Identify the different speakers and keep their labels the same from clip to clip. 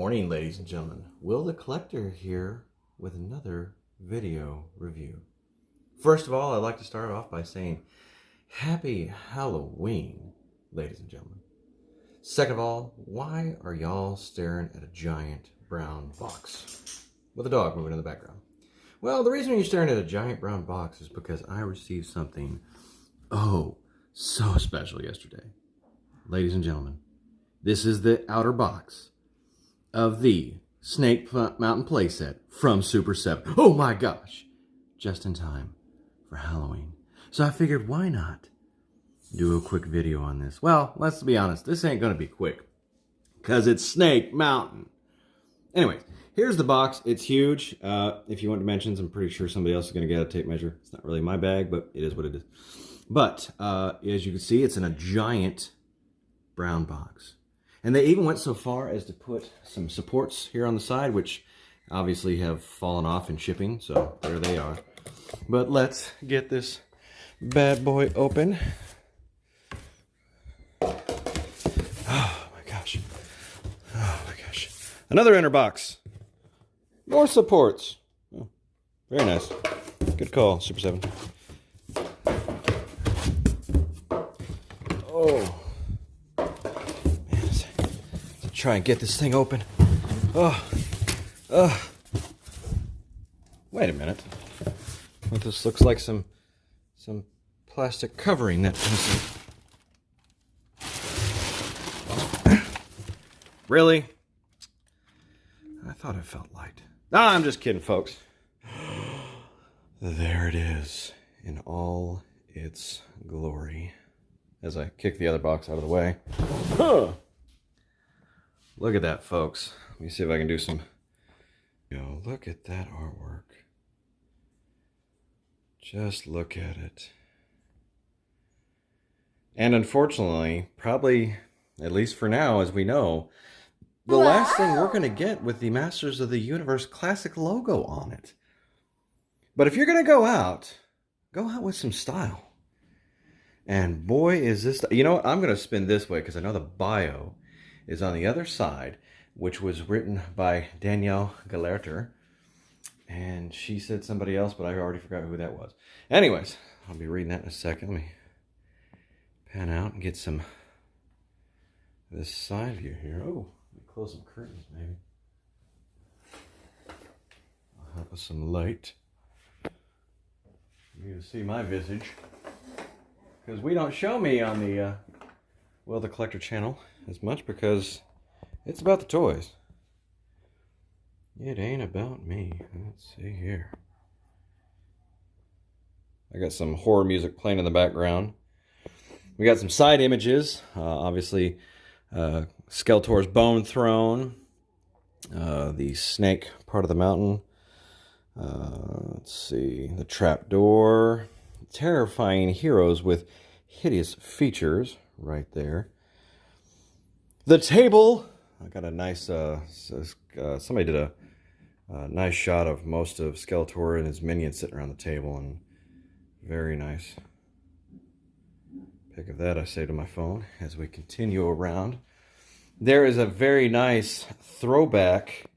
Speaker 1: morning, ladies and gentlemen. Will the Collector here with another video review. First of all, I'd like to start off by saying Happy Halloween, ladies and gentlemen. Second of all, why are y'all staring at a giant brown box with a dog moving in the background? Well, the reason you're staring at a giant brown box is because I received something so special yesterday. Ladies and gentlemen, this is the outer box of the Snake Mountain playset from Super7. Oh my gosh! Just in time for Halloween. So I figured, why not do a quick video on this? Well, let's be honest, this ain't gonna be quick, because it's Snake Mountain. Anyways, here's the box. It's huge. If you want dimensions, I'm pretty sure somebody else is gonna get a tape measure. It's not really my bag, but it is what it is. But, as you can see, it's in a giant brown box. And they even went so far as to put some supports here on the side, which obviously have fallen off in shipping, so there they are. But let's get this bad boy open. Oh my gosh. Oh my gosh. Another inner box. More supports. Oh, very nice. Good call, Super7. Oh. Try and get this thing open. Wait a minute. Well, this looks like some plastic covering that Really? I thought it felt light. I'm just kidding, folks. There it is in all its glory. As I kick the other box out of the way. Look at that, folks. Let me see if I can do some... Look at that artwork. Just look at it. And unfortunately, probably, at least for now, as we know, the last thing we're going to get with the Masters of the Universe Classic logo on it. But if you're going to go out with some style. And boy, is this... You know what? I'm going to spin this way because I know the bio is on the other side, which was written by Danielle Galerter. And she said somebody else, but I already forgot who that was. Anyways, I'll be reading that in a second. Let me pan out and get some this side view here. Oh, let me close some curtains, maybe. I'll help with some light. You can see my visage. Because we don't show me on the, the Collector channel as much because it's about the toys. It ain't about me. Let's see here. I got some horror music playing in the background. We got some side images. Obviously, Skeletor's Bone Throne. The snake part of the mountain. Let's see. The trapdoor. Terrifying heroes with hideous features right there. The table. I got a nice, somebody did a nice shot of most of Skeletor and his minions sitting around the table, and very nice pic of that I saved on my phone as we continue around. There is a very nice throwback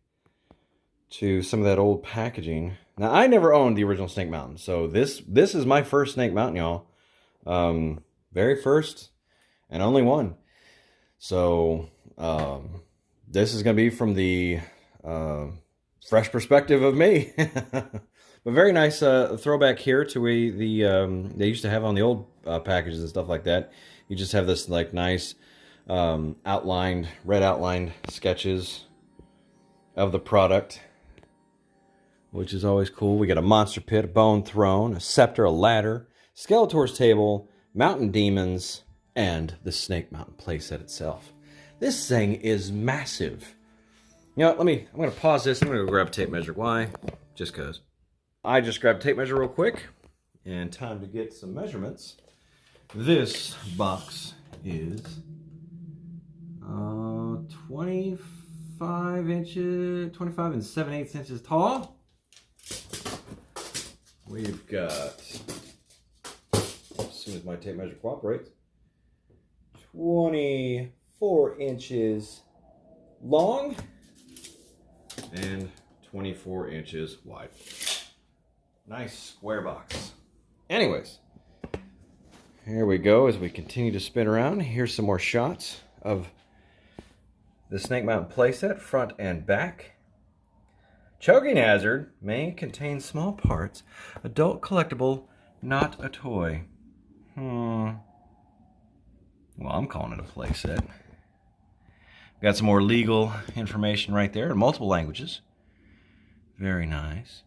Speaker 1: to some of that old packaging. Now, I never owned the original Snake Mountain, so this is my first Snake Mountain, y'all. Very first and only one. So, this is going to be from the fresh perspective of me. But very nice throwback here to they used to have on the old packages and stuff like that. You just have this like nice red outlined sketches of the product, which is always cool. We got a monster pit, a bone throne, a scepter, a ladder, Skeletor's table, mountain demons, and the Snake Mountain playset itself. This thing is massive. You know, I'm going to pause this. I'm going to go grab a tape measure. Why? Just because. I just grabbed a tape measure real quick. And time to get some measurements. This box is 25 and 7/8 inches tall. We've got, as soon as my tape measure cooperates, 24 inches long and 24 inches wide. Nice square box. Anyways, here we go as we continue to spin around. Here's some more shots of the Snake Mountain playset, front and back. Choking hazard may contain small parts. Adult collectible, not a toy. Well, I'm calling it a playset. Got some more legal information right there in multiple languages. Very nice.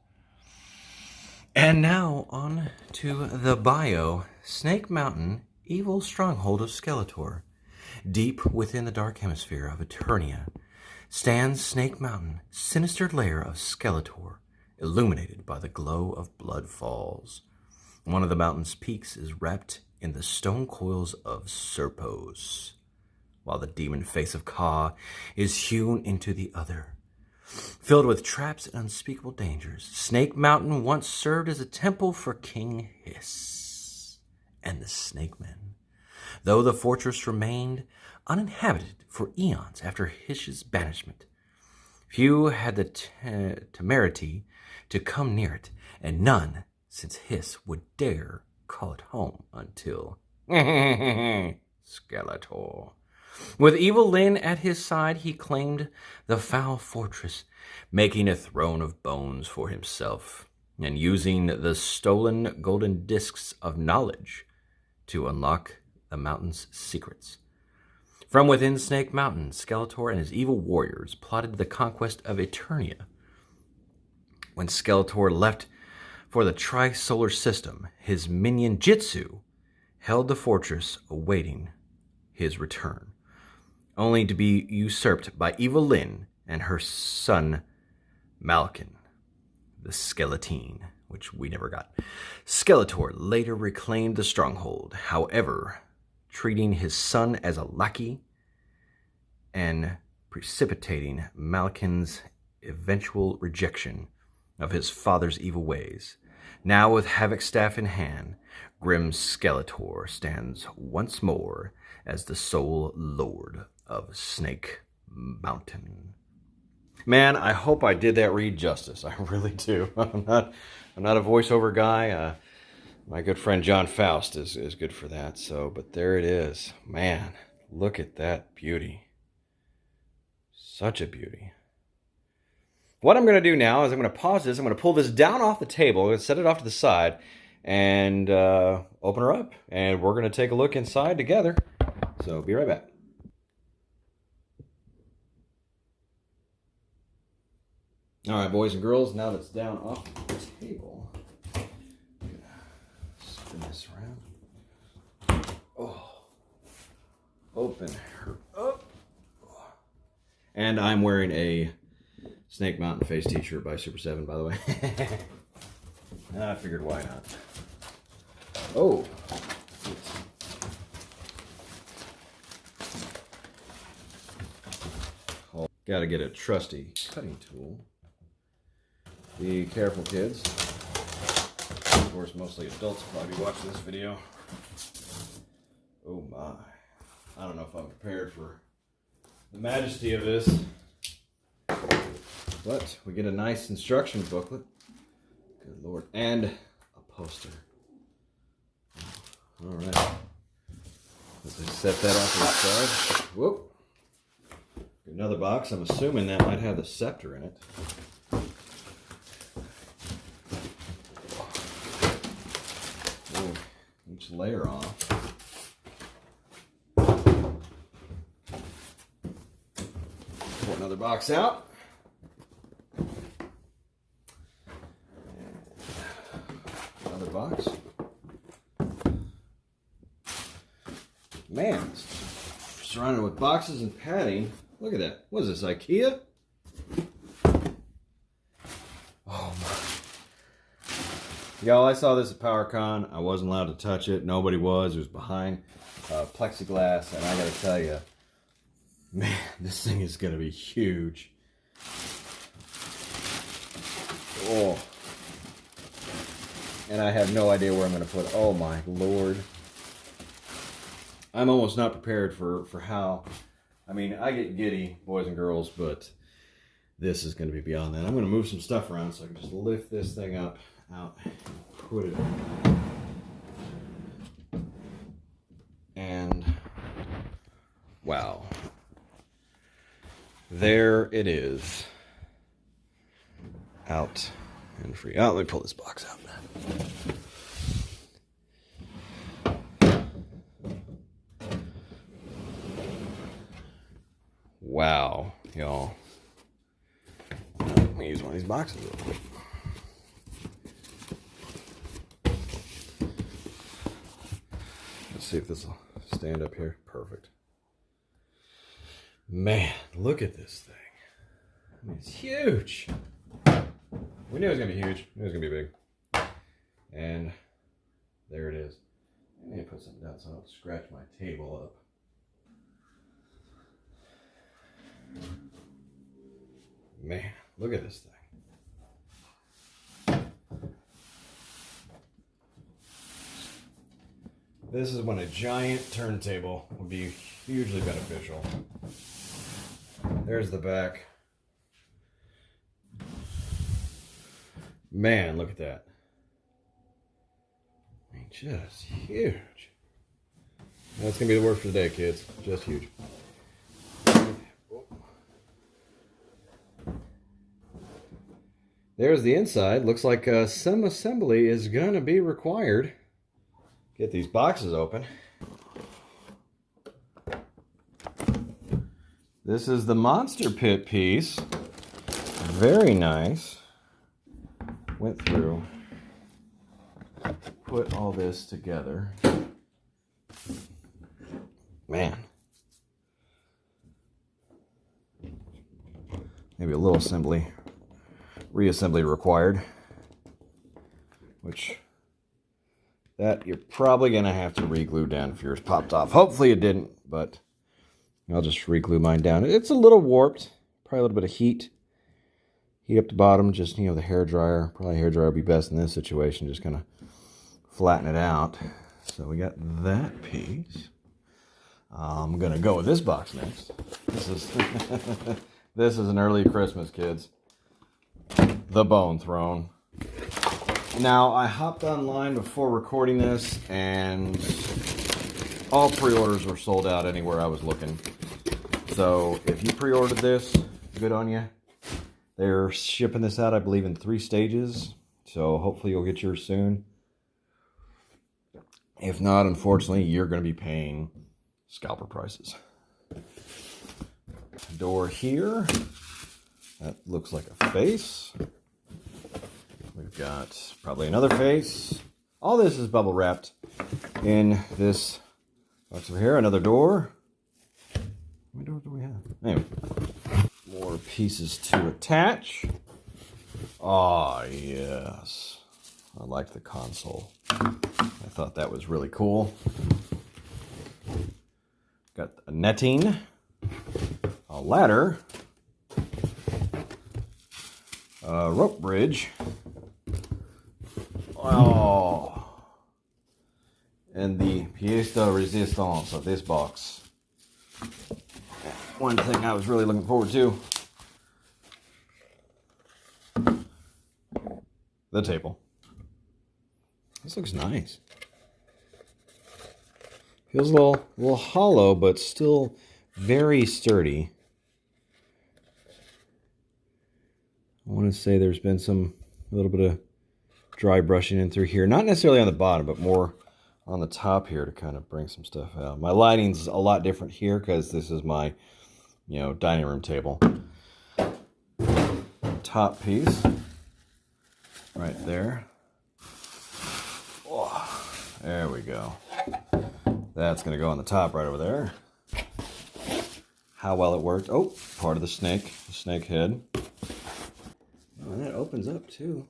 Speaker 1: And now on to the bio. Snake Mountain, evil stronghold of Skeletor. Deep within the dark hemisphere of Eternia stands Snake Mountain, sinister lair of Skeletor, illuminated by the glow of blood falls. One of the mountain's peaks is wrapped in the stone coils of Serpos, while the demon face of Ka is hewn into the other. Filled with traps and unspeakable dangers, Snake Mountain once served as a temple for King Hiss and the Snake Men, though the fortress remained uninhabited for eons after Hiss's banishment. Few had the temerity to come near it, and none, since Hiss, would dare call it home until Skeletor. With evil Lyn at his side, he claimed the foul fortress, making a throne of bones for himself, and using the stolen golden discs of knowledge to unlock the mountain's secrets. From within Snake Mountain, Skeletor and his evil warriors plotted the conquest of Eternia. When Skeletor left for the Tri-Solar System, his minion Jitsu held the fortress awaiting his return, only to be usurped by evil Lyn and her son Malkin, the Skeletine, which we never got. Skeletor later reclaimed the stronghold, however, treating his son as a lackey and precipitating Malkin's eventual rejection of his father's evil ways. Now with Havoc's staff in hand, grim Skeletor stands once more as the sole lord of Snake Mountain. Man, I hope I did that read justice. I really do. I'm not a voiceover guy. My good friend John Faust is good for that. So, but there it is. Man, look at that beauty. Such a beauty. What I'm going to do now is I'm going to pause this. I'm going to pull this down off the table. I'm going to set it off to the side and open her up. And we're going to take a look inside together. So, be right back. All right, boys and girls, now that's down off the table, spin this around. Oh, open her up. And I'm wearing a Snake Mountain face t-shirt by Super7, by the way. And I figured, why not? Oh. Got to get a trusty cutting tool. Be careful, kids. Of course, mostly adults will probably be watching this video. Oh my. I don't know if I'm prepared for the majesty of this. But we get a nice instruction booklet. Good Lord. And a poster. Alright. Let's just set that off to the side. Whoop. Another box. I'm assuming that might have the scepter in it. Each layer off. Pull another box out. Another box. Man, it's surrounded with boxes and padding. Look at that. What is this, IKEA? Oh my. Y'all, I saw this at PowerCon. I wasn't allowed to touch it. Nobody was. It was behind plexiglass. And I got to tell you, man, this thing is going to be huge. Oh. And I have no idea where I'm going to put it. Oh, my Lord. I'm almost not prepared for how... I mean, I get giddy, boys and girls, but this is going to be beyond that. I'm going to move some stuff around so I can just lift this thing up, out, and put it on. And wow, there it is, out and free. Oh, let me pull this box out. Wow, y'all. Let me use one of these boxes real quick. Let's see if this will stand up here. Perfect. Man, look at this thing. I mean, it's huge. We knew it was going to be huge. We knew it was going to be big. And there it is. I need to put something down so I don't scratch my table up. Man, look at this thing. This is when a giant turntable would be hugely beneficial. There's the back. Man, look at that. I mean, just huge. That's going to be the word for the day, kids. Just huge. There's the inside. Looks like some assembly is going to be required. Get these boxes open. This is the monster pit piece. Very nice. Went through, put all this together. Man. Maybe a little reassembly required. Which, that you're probably going to have to re-glue down if yours popped off. Hopefully it didn't, but I'll just re-glue mine down. It's a little warped. Probably a little bit of heat. Heat up the bottom, just, the hair dryer. Probably hair dryer would be best in this situation. Just kind of flatten it out. So we got that piece. I'm going to go with this box next. This is, this is an early Christmas, kids. The Bone Throne. Now, I hopped online before recording this, and all pre-orders were sold out anywhere I was looking. So, if you pre-ordered this, good on you. They're shipping this out, I believe, in 3 stages. So, hopefully you'll get yours soon. If not, unfortunately, you're going to be paying scalper prices. Door here. That looks like a face. We've got probably another face. All this is bubble wrapped in this box over here. Another door. How many doors do we have? Anyway, more pieces to attach. Ah, yes. I like the console. I thought that was really cool. Got a netting, a ladder, a rope bridge. Oh, and the pièce de résistance of this box. One thing I was really looking forward to. The table. This looks nice. Feels a little hollow, but still very sturdy. I want to say there's been a little bit of dry brushing in through here. Not necessarily on the bottom, but more on the top here to kind of bring some stuff out. My lighting's a lot different here because this is my, dining room table. Top piece. Right there. Oh, there we go. That's going to go on the top right over there. How well it worked. Oh, part of the snake head. Oh, and that opens up too.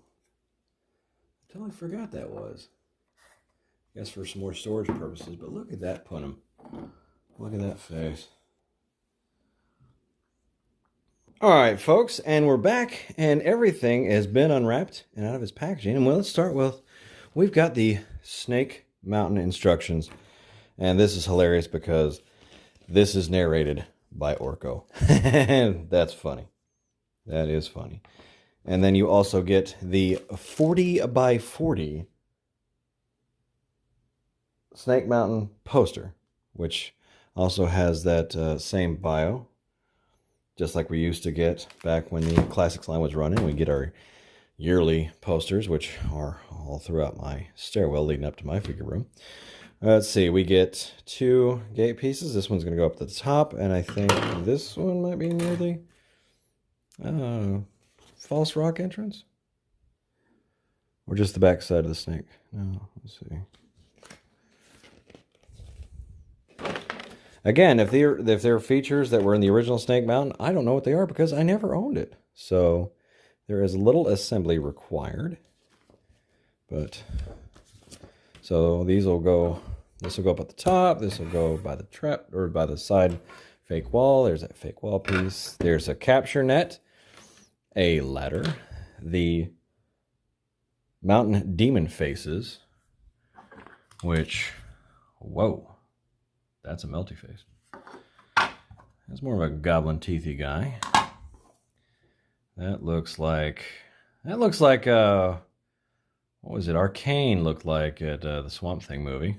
Speaker 1: I totally forgot that was. I guess for some more storage purposes, but look at that punim. Look at that face. All right, folks, and we're back, and everything has been unwrapped and out of its packaging. And let's start with, we've got the Snake Mountain instructions. And this is hilarious because this is narrated by Orko. And that's funny. That is funny. And then you also get the 40 by 40 Snake Mountain poster, which also has that same bio, just like we used to get back when the Classics line was running. We get our yearly posters, which are all throughout my stairwell leading up to my figure room. Let's see, we get 2 gate pieces. This one's going to go up to the top, and I think this one might be near the false rock entrance? Or just the back side of the snake? No, let's see. Again, if they're features that were in the original Snake Mountain, I don't know what they are because I never owned it. So there is little assembly required. But so these will go. This will go up at the top. This will go by the trap or by the side fake wall. There's that fake wall piece. There's a capture net, a ladder, the mountain demon faces, which, whoa. That's a melty face. That's more of a goblin teethy guy. That looks like what was it? Arcane looked like at the Swamp Thing movie.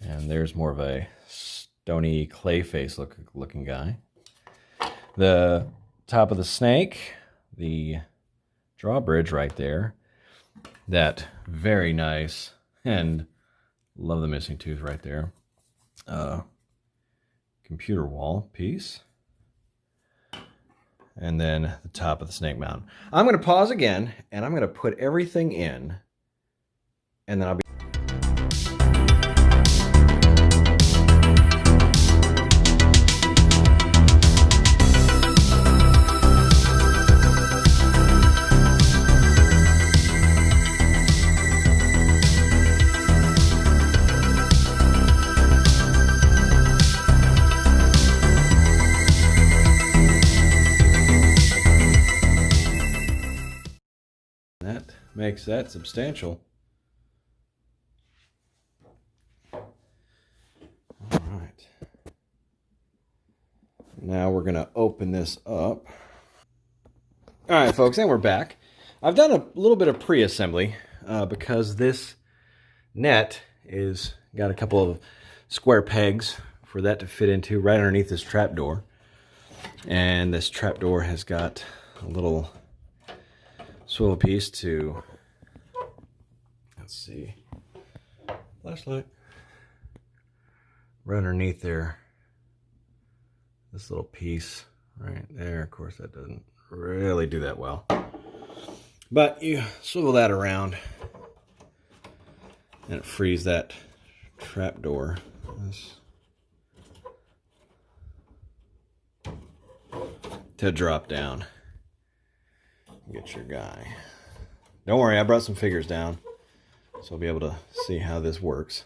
Speaker 1: And there's more of a stony clay face looking guy. The top of the snake, the drawbridge right there. That very nice, and love the missing tooth right there. Computer wall piece, and then the top of the Snake Mountain. I'm going to pause again, and I'm going to put everything in, and then I'll be... That makes that substantial. All right. Now we're going to open this up. All right, folks, and we're back. I've done a little bit of pre-assembly because this net is got a couple of square pegs for that to fit into right underneath this trapdoor. And this trapdoor has got a little swivel piece to, let's see, flashlight, right underneath there. This little piece right there. Of course, that doesn't really do that well. But you swivel that around and it frees that trapdoor. To drop down. Get your guy. Don't worry, I brought some figures down, so I'll be able to see how this works.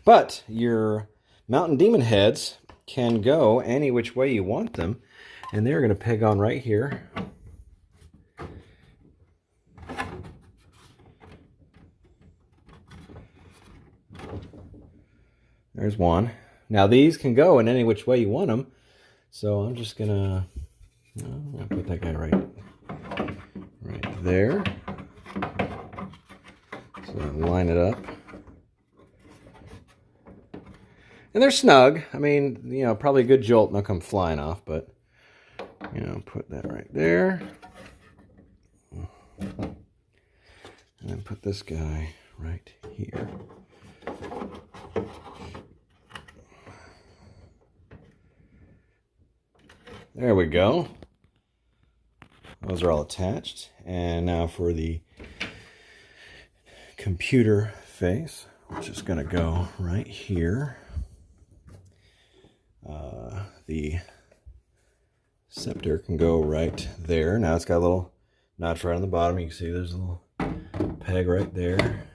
Speaker 1: But your mountain demon heads can go any which way you want them, and they're going to peg on right here. There's one. Now these can go in any which way you want them, so I'm just gonna put that guy right there. So line it up. And they're snug. I mean, you know, probably a good jolt and they'll come flying off, but, you know, put that right there. And then put this guy right here. There we go. Those are all attached. And now for the computer face, which is going to go right here. The scepter can go right there. Now it's got a little notch right on the bottom. You can see there's a little peg right there.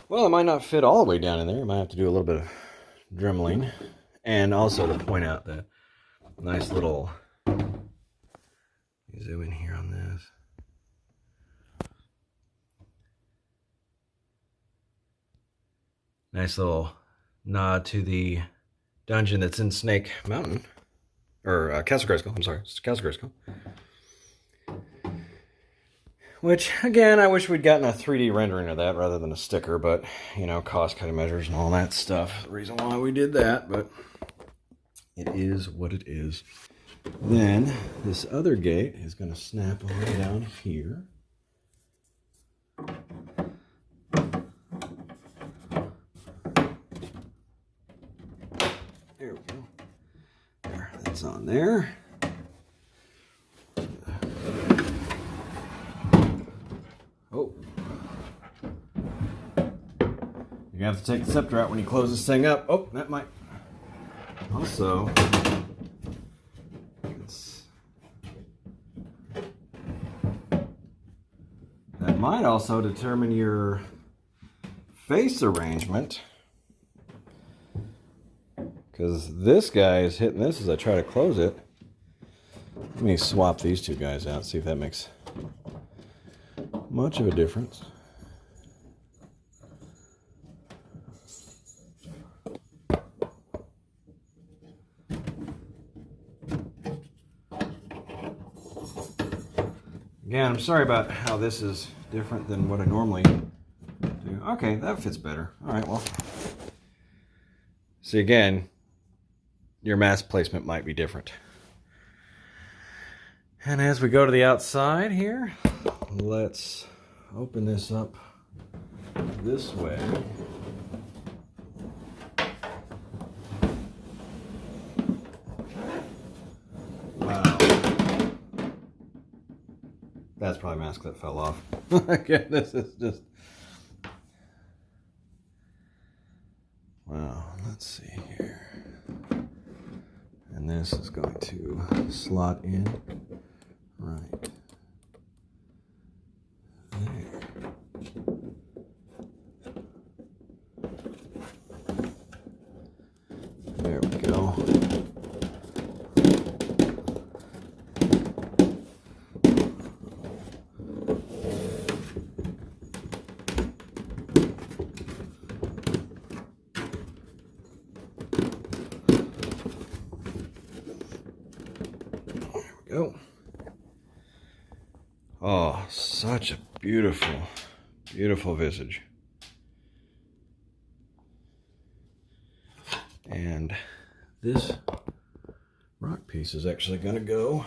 Speaker 1: Well, it might not fit all the way down in there. You might have to do a little bit of dremeling. And also to point out that nice little, zoom in here on this. Nice little nod to the dungeon that's in Snake Mountain, or Castle Grayskull. I'm sorry, it's Castle Grayskull. Which, again, I wish we'd gotten a 3D rendering of that rather than a sticker, but, you know, cost-cutting measures and all that stuff. The reason why we did that, but it is what it is. Then, this other gate is going to snap all the way down here. There we go. There, that's on there. Oh. You have to take the scepter out when you close this thing up. Oh, that might also... That might also determine your face arrangement. Because this guy is hitting this as I try to close it. Let me swap these two guys out, see if that makes much of a difference. Again, I'm sorry about how this is different than what I normally do. Okay, that fits better. All right, well. See, again, your mask placement might be different. And as we go to the outside here, let's open this up this way. Wow. That's probably a mask that fell off. Again, this is just... Wow, let's see here. And this is going to slot in right there. There we go. Go. Oh, such a beautiful, beautiful visage. And this rock piece is actually going to go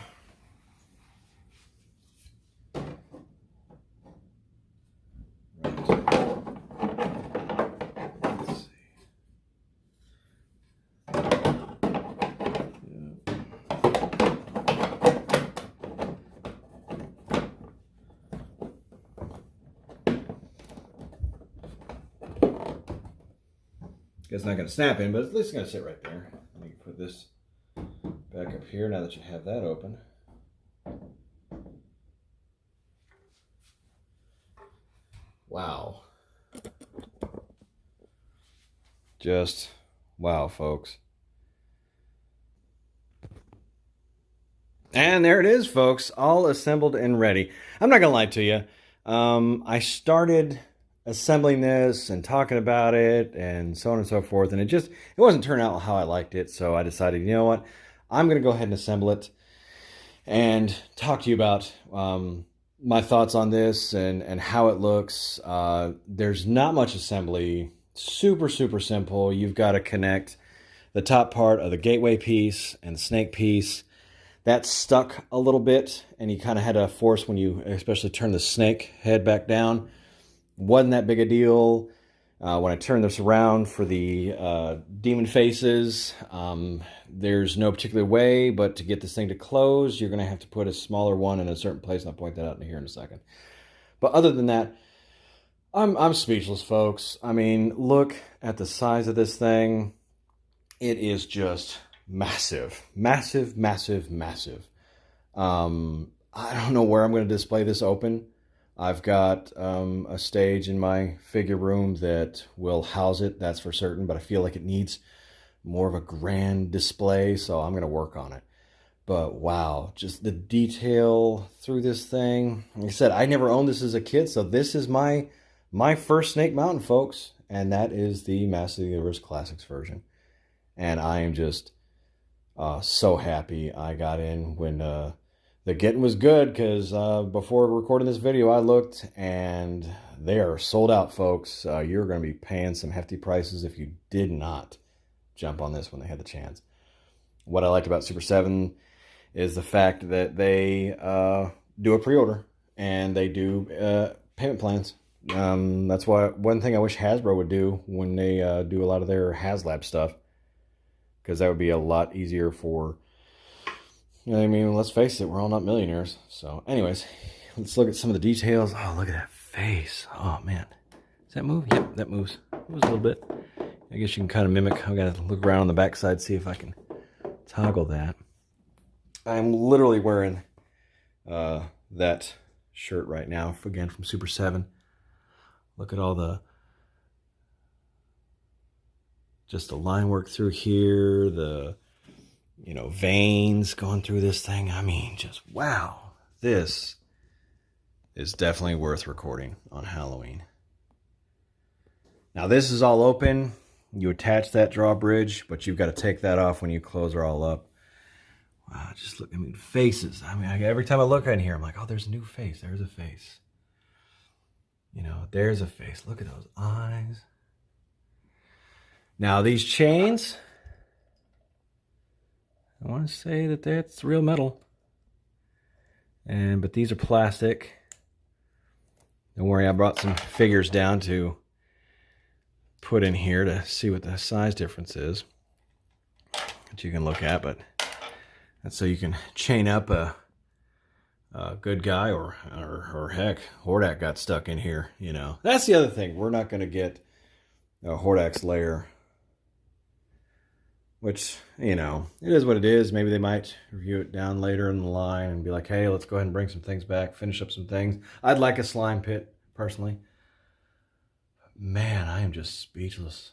Speaker 1: It's not going to snap in, but at least it's going to sit right there. And you can put this back up here now that you have that open. Wow. Just wow, folks. And there it is, folks, all assembled and ready. I'm not going to lie to you. I started assembling this and talking about it and so on and so forth, and it wasn't turning out how I liked it, so I decided, you know what, I'm going to go ahead and assemble it and talk to you about my thoughts on this and how it looks. There's not much assembly. Super simple. You've got to connect the top part of the gateway piece and the snake piece. That's stuck a little bit, and you kind of had to force when you especially turn the snake head back down. Wasn't that big a deal. When I turn this around for the demon faces, there's no particular way, but to get this thing to close, you're going to have to put a smaller one in a certain place, and I'll point that out in here in a second. But other than that, I'm speechless, folks. I mean, look at the size of this thing. It is just massive. Massive. I don't know where I'm going to display this open. I've got a stage in my figure room that will house it, that's for certain, but I feel like it needs more of a grand display, so I'm going to work on it. But wow, just the detail through this thing. Like I said, I never owned this as a kid, so this is my first Snake Mountain, folks, and that is the Masters of the Universe Classics version. And I am just, So happy I got in when the getting was good, because before recording this video I looked and they are sold out, folks. You're going to be paying some hefty prices if you did not jump on this when they had the chance. What I liked about Super7 is the fact that they do a pre-order and they do payment plans. That's why one thing I wish Hasbro would do when they do a lot of their HasLab stuff, because that would be a lot easier for, you know what I mean, let's face it, we're all not millionaires. So anyways, let's look at some of the details. Oh, look at that face. Oh man, does that move? Yep, that moves. It moves a little bit. I guess you can kind of mimic. I gotta look around on the backside, see if I can toggle that. I'm literally wearing that shirt right now, again from Super7. Look at all the just the line work through here, the, you know, veins going through this thing. I mean, just wow. This is definitely worth recording on Halloween. Now this is all open. You attach that drawbridge, but you've got to take that off when you close her all up. Wow, just look, I mean, faces. I mean, every time I look in here, I'm like, oh, there's a new face. There's a face. You know, there's a face. Look at those eyes. Now these chains, I want to say that that's real metal. But these are plastic. Don't worry, I brought some figures down to put in here to see what the size difference is that you can look at, but that's so you can chain up a good guy, or heck, Hordak got stuck in here, you know. That's the other thing. We're not going to get Hordak's lair, which, you know, it is what it is. Maybe they might review it down later in the line and be like, hey, let's go ahead and bring some things back, finish up some things. I'd like a slime pit, personally. Man, I am just speechless.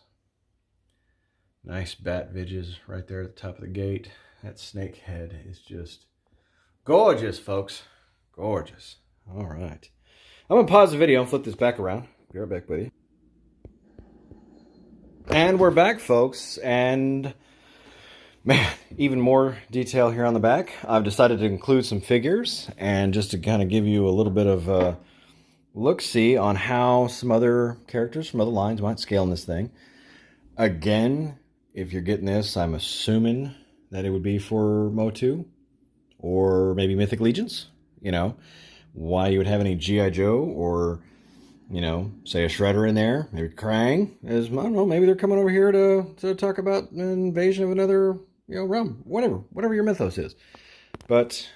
Speaker 1: Nice bat vidges right there at the top of the gate. That snake head is just gorgeous, folks. Gorgeous. All right. I'm going to pause the video and flip this back around. Be right back with you. And we're back, folks. And man, even more detail here on the back. I've decided to include some figures, and just to kind of give you a little bit of look-see on how some other characters from other lines might scale in this thing. Again, if you're getting this, I'm assuming that it would be for Motu or maybe Mythic Legions. You know, why you would have any G.I. Joe or, you know, say a Shredder in there, maybe Krang, is, I don't know, maybe they're coming over here to talk about an invasion of another, you know, realm, whatever your mythos is. But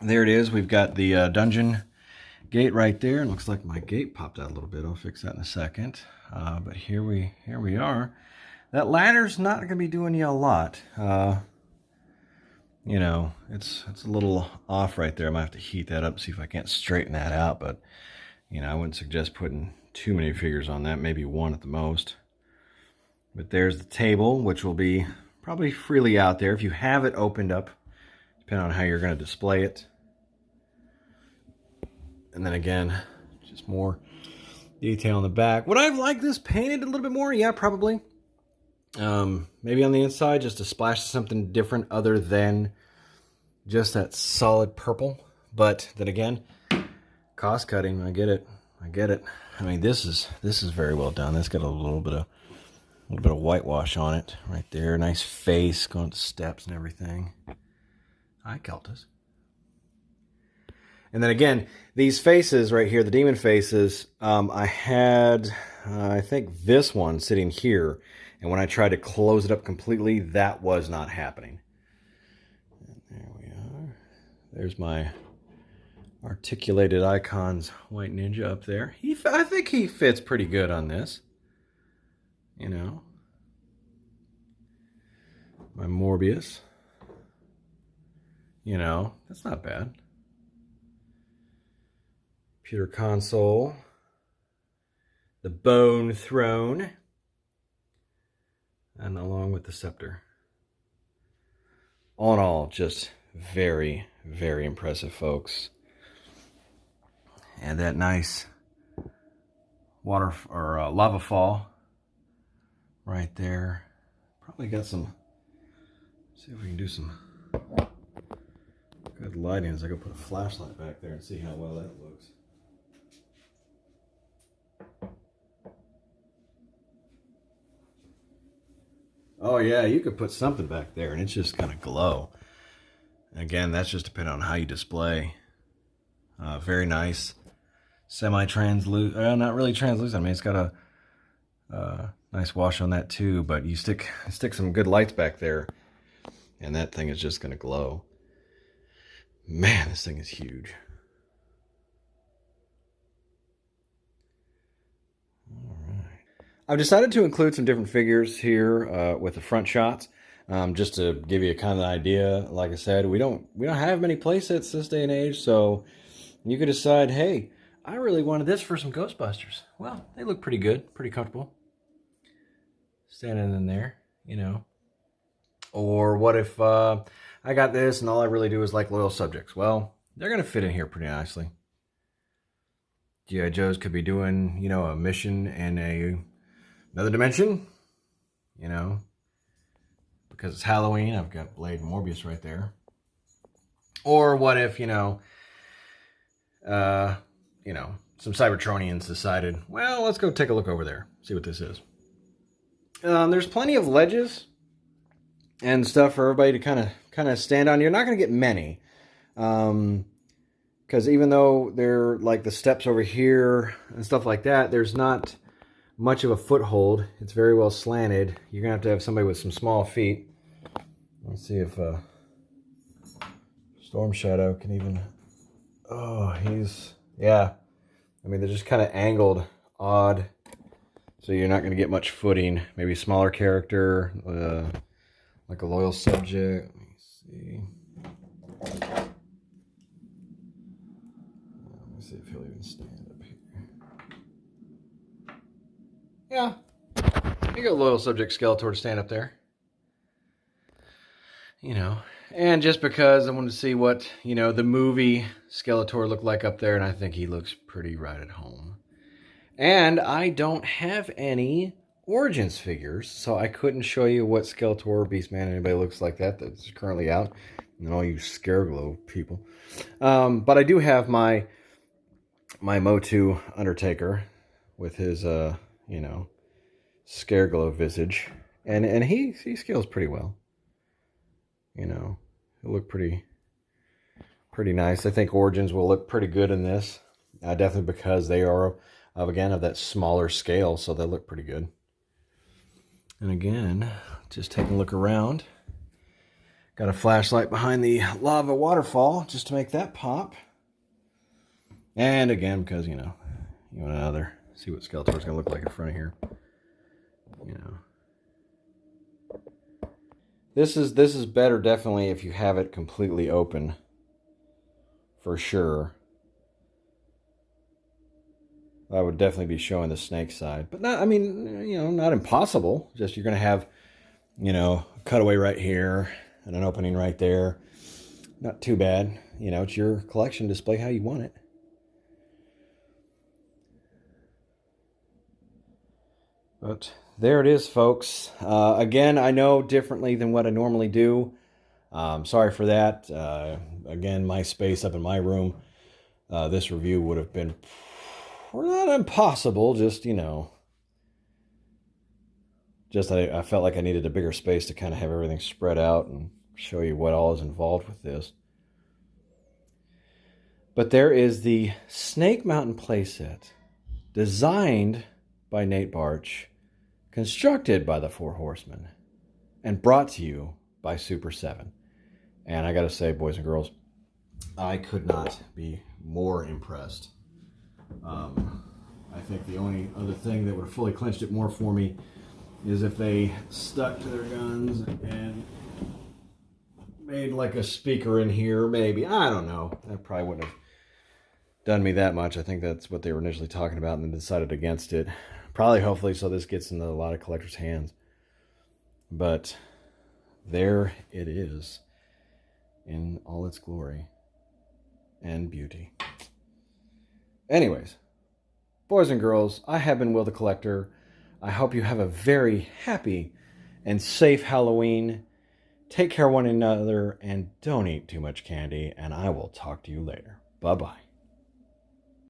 Speaker 1: there it is. We've got the dungeon gate right there. It looks like my gate popped out a little bit. I'll fix that in a second. But here we are. That ladder's not going to be doing you a lot. You know, it's a little off right there. I might have to heat that up, see if I can't straighten that out. But, you know, I wouldn't suggest putting too many figures on that. Maybe one at the most. But there's the table, which will be probably freely out there if you have it opened up, depending on how you're going to display it. And then again, just more detail on the back. Would I have liked this painted a little bit more? Yeah, probably. Maybe on the inside, just to splash something different other than just that solid purple. But then again, cost cutting. I get it. I mean, this is very well done. It's got a little bit of whitewash on it right there. Nice face going to steps and everything. Hi, Keltus. And then again, these faces right here, the demon faces, I had, I think this one sitting here. And when I tried to close it up completely, that was not happening. And there we are. There's my articulated icons white ninja up there. I think he fits pretty good on this. You know. My Morbius. You know, that's not bad. Computer console. The Bone Throne. And along with the scepter. All in all, just very, very impressive, folks. And that nice water or lava fall right there. Probably got some See if we can do some good lighting as I go put a flashlight back there and see how well that looks. Oh yeah, you could put something back there and it's just gonna glow. Again, that's just depending on how you display. Very nice. Semi-translucent, not really translucent. I mean, it's got a nice wash on that too, but you stick some good lights back there and that thing is just gonna glow. Man, this thing is huge. All right. I've decided to include some different figures here with the front shots, just to give you a kind of idea. Like I said, we don't have many playsets this day and age, so you could decide, hey, I really wanted this for some Ghostbusters. Well, they look pretty good, pretty comfortable, standing in there, you know. Or what if I got this and all I really do is like loyal subjects? Well, they're going to fit in here pretty nicely. G.I. Joes could be doing, you know, a mission in another dimension, you know, because it's Halloween. I've got Blade and Morbius right there. Or what if, you know, some Cybertronians decided, well, let's go take a look over there, see what this is. There's plenty of ledges and stuff for everybody to kind of stand on. You're not going to get many, because even though they're like the steps over here and stuff like that, there's not much of a foothold. It's very well slanted. You're gonna have to have somebody with some small feet. Let's see if Storm Shadow can even. Oh, yeah. I mean, they're just kind of angled, odd. So you're not going to get much footing. Maybe a smaller character, like a loyal subject. Let me see. Let me see if he'll even stand up here. Yeah. You got a loyal subject Skeletor to stand up there. You know. And just because I wanted to see what, you know, the movie Skeletor looked like up there, and I think he looks pretty right at home. And I don't have any Origins figures, so I couldn't show you what Skeletor or Beastman, anybody looks like that's currently out. And all you Scareglow people. But I do have my Motu Undertaker with his, you know, Scareglow visage. And he scales pretty well. You know, it'll look pretty nice. I think Origins will look pretty good in this. Definitely because they are, again, of that smaller scale, so they look pretty good. And again, just taking a look around. Got a flashlight behind the lava waterfall just to make that pop. And again, because, you know, you want another, see what Skeletor's going to look like in front of here. You know. This is better definitely if you have it completely open, for sure. I would definitely be showing the snake side, but not, I mean, you know, not impossible. Just you're going to have, you know, a cutaway right here and an opening right there. Not too bad. You know, it's your collection. Display how you want it. But there it is, folks. Again, I know differently than what I normally do. Sorry for that. Again, my space up in my room, this review would have been not impossible, just, you know, just I felt like I needed a bigger space to kind of have everything spread out and show you what all is involved with this. But there is the Snake Mountain playset, designed by Nate Barch, constructed by the Four Horsemen, and brought to you by Super7. And I gotta say, boys and girls, I could not be more impressed. I think the only other thing that would have fully clinched it more for me is if they stuck to their guns and made like a speaker in here, maybe. I don't know. That probably wouldn't have done me that much. I think that's what they were initially talking about and then decided against it. Probably, hopefully, so this gets into a lot of collectors' hands. But there it is in all its glory and beauty. Anyways, boys and girls, I have been Will the Collector. I hope you have a very happy and safe Halloween. Take care of one another and don't eat too much candy, and I will talk to you later. Bye-bye.